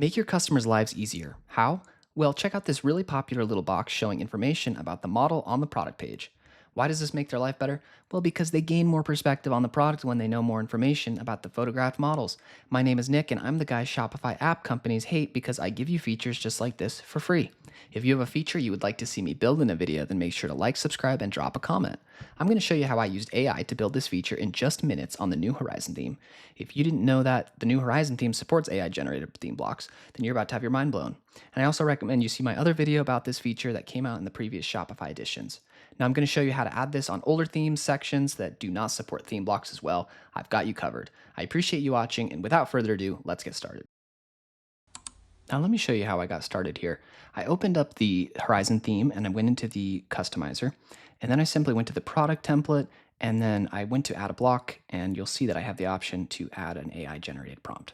Make your customers' lives easier. How? Well, check out this really popular little box showing information about the model on the product page. Why does this make their life better? Well, because they gain more perspective on the product when they know more information about the photographed models. My name is Nick, and I'm the guy Shopify app companies hate because I give you features just like this for free. If you have a feature you would like to see me build in a video, then make sure to like, subscribe, and drop a comment. I'm going to show you how I used AI to build this feature in just minutes on the New Horizon theme. If you didn't know that the New Horizon theme supports AI-generated theme blocks, then you're about to have your mind blown. And I also recommend you see my other video about this feature that came out in the previous Shopify editions. Now I'm going to show you how to add this on older themes sections that do not support theme blocks as well. I've got you covered. I appreciate you watching, and without further ado, let's get started. Now let me show you how I got started here. I opened up the Horizon theme and I went into the customizer, and then I simply went to the product template, and then I went to add a block, and you'll see that I have the option to add an AI generated prompt.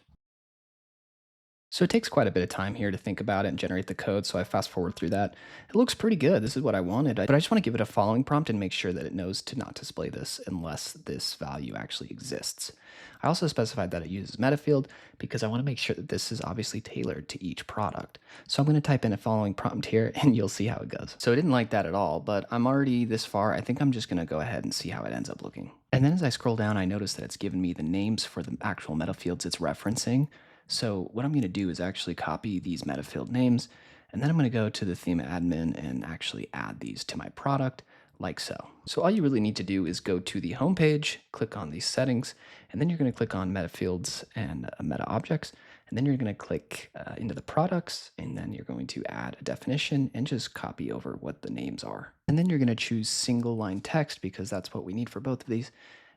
So it takes quite a bit of time here to think about it and generate the code, so I fast forward through that. It looks pretty good. This is what I wanted, but I just want to give it a following prompt and make sure that it knows to not display this unless this value actually exists. I also specified that it uses Metafield because I want to make sure that this is obviously tailored to each product. So I'm going to type in a following prompt here and you'll see how it goes. So I didn't like that at all, but I'm already this far. I think I'm just going to go ahead and see how it ends up looking. And then as I scroll down, I notice that it's given me the names for the actual Metafields it's referencing. So what I'm going to do is actually copy these Metafield names, and then I'm going to go to the theme admin and actually add these to my product like so. So all you really need to do is go to the home page, click on these settings, and then you're going to click on Metafields and Meta Objects, and then you're going to click into the products, and then you're going to add a definition and just copy over what the names are. And then you're going to choose single line text because that's what we need for both of these.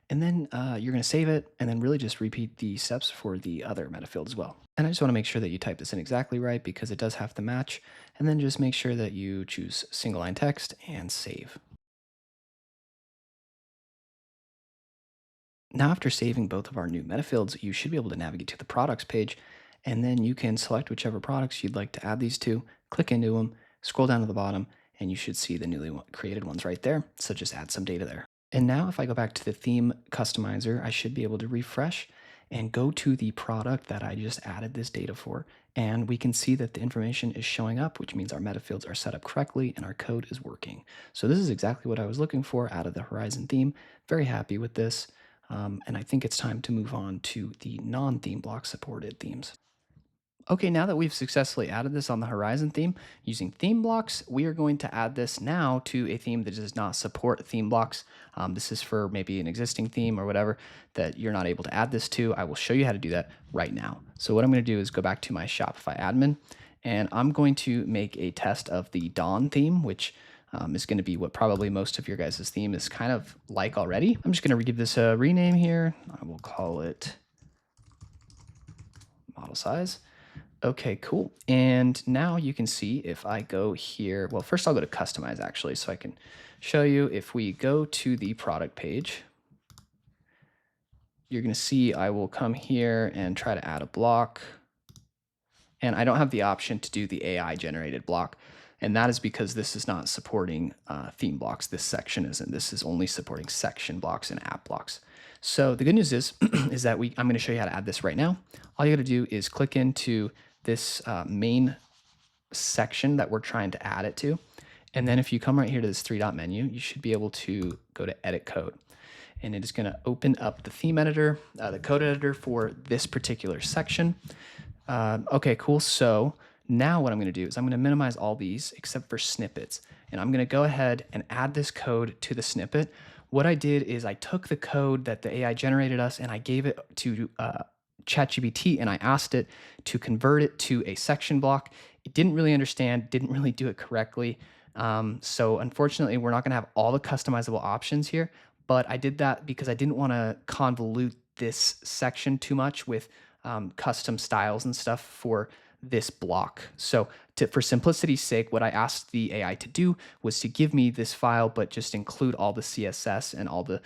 And then you're going to save it and then really just repeat the steps for the other Metafield as well. And I just want to make sure that you type this in exactly right because it does have to match. And then just make sure that you choose single line text and save. Now, after saving both of our new Metafields, you should be able to navigate to the products page, and then you can select whichever products you'd like to add these to, click into them, scroll down to the bottom, and you should see the newly created ones right there. So just add some data there. And now if I go back to the theme customizer, I should be able to refresh and go to the product that I just added this data for. And we can see that the information is showing up, which means our metafields are set up correctly and our code is working. So this is exactly what I was looking for out of the Horizon theme. Very happy with this. And I think it's time to move on to the non-theme block supported themes. Okay, now that we've successfully added this on the Horizon theme using theme blocks, we are going to add this now to a theme that does not support theme blocks. This is for maybe an existing theme or whatever that you're not able to add this to. I will show you how to do that right now. So what I'm going to do is go back to my Shopify admin, and I'm going to make a test of the Dawn theme, which is going to be what probably most of your guys' theme is kind of like already. I'm just going to give this a rename here. I will call it model size. Okay, cool. And now you can see if I go here, well, first I'll go to customize actually, so I can show you. If we go to the product page, you're going to see I will come here and try to add a block. And I don't have the option to do the AI generated block. And that is because this is not supporting theme blocks. This section isn't. This is only supporting section blocks and app blocks. So the good news is, is that I'm going to show you how to add this right now. All you got to do is click into this main section that we're trying to add it to. And then if you come right here to this three-dot menu, you should be able to go to edit code. And it is going to open up the theme editor, the code editor for this particular section. Okay, cool. So now what I'm going to do is I'm going to minimize all these except for snippets. And I'm going to go ahead and add this code to the snippet. What I did is I took the code that the AI generated us and I gave it to ChatGPT, and I asked it to convert it to a section block. It didn't really understand, didn't really do it correctly. So unfortunately, we're not going to have all the customizable options here, but I did that because I didn't want to convolute this section too much with custom styles and stuff for this block. So for simplicity's sake, what I asked the AI to do was to give me this file, but just include all the CSS and all the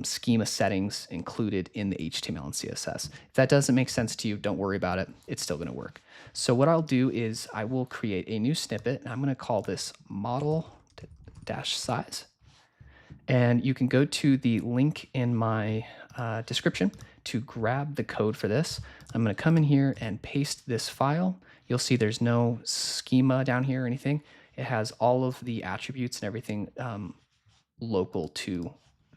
schema settings included in the HTML and CSS. If that doesn't make sense to you, don't worry about it. It's still going to work. So what I'll do is I will create a new snippet, and I'm going to call this model dash size. And you can go to the link in my description to grab the code for this. I'm going to come in here and paste this file. You'll see there's no schema down here or anything. It has all of the attributes and everything local to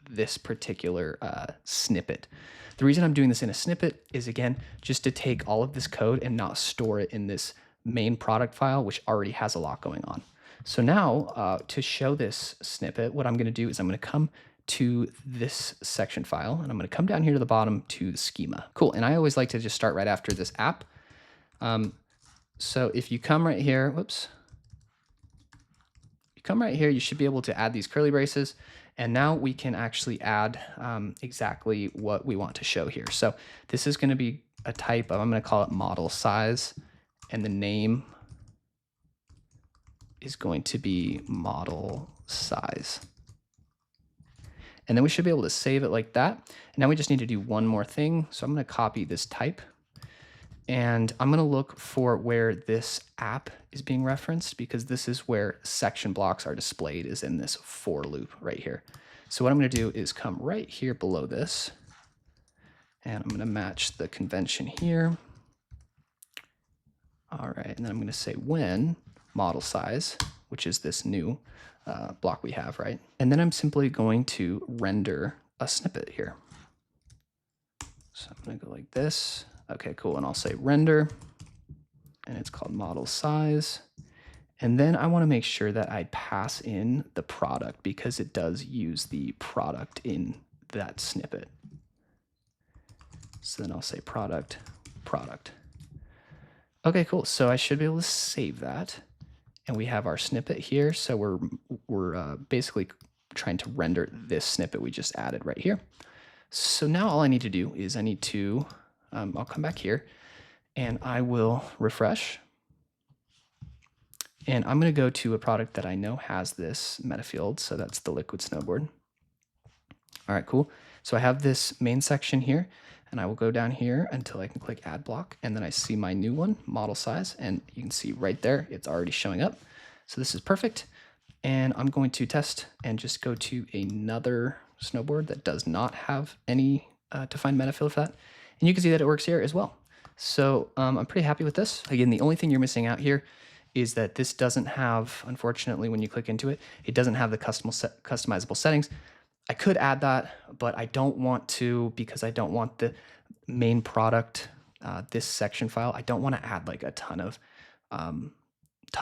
this particular snippet. The reason I'm doing this in a snippet is, again, just to take all of this code and not store it in this main product file, which already has a lot going on. So now to show this snippet, what I'm going to do is I'm going to come to this section file, and I'm going to come down here to the bottom to the schema. Cool. And I always like to just start right after this app. So if you come right here, whoops, you come right here, you should be able to add these curly braces. And now we can actually add exactly what we want to show here. So this is going to be a type of, I'm going to call it model size, and the name is going to be model size. And then we should be able to save it like that. And now we just need to do one more thing. So I'm going to copy this type, and I'm going to look for where this app is being referenced, because this is where section blocks are displayed, is in this for loop right here. So what I'm going to do is come right here below this, and I'm going to match the convention here. All right, and then I'm going to say when model size, which is this new block we have, right? And then I'm simply going to render a snippet here. So I'm going to go like this. Okay, cool. And I'll say render, and it's called model size. And then I want to make sure that I pass in the product, because it does use the product in that snippet. So then I'll say product. Okay, cool. So I should be able to save that. And we have our snippet here. So we're basically trying to render this snippet we just added right here. So now all I need to do is I need to, I'll come back here and I will refresh. And I'm going to go to a product that I know has this Metafields. So that's the Liquid Snowboard. All right, cool. So I have this main section here, and I will go down here until I can click add block. And then I see my new one, model size, and you can see right there, it's already showing up. So this is perfect. And I'm going to test and just go to another snowboard that does not have any defined metafield for that. And you can see that it works here as well. So I'm pretty happy with this. Again, the only thing you're missing out here is that this doesn't have, unfortunately, when you click into it, it doesn't have the customizable settings. I could add that, but I don't want to, because I don't want the main product, this section file, I don't want to add like a ton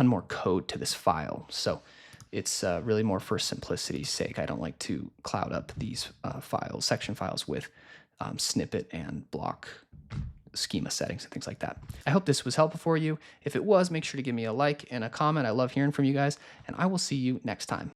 more code to this file. So it's really more for simplicity's sake. I don't like to cloud up these section files with snippet and block schema settings and things like that. I hope this was helpful for you. If it was, make sure to give me a like and a comment. I love hearing from you guys, and I will see you next time.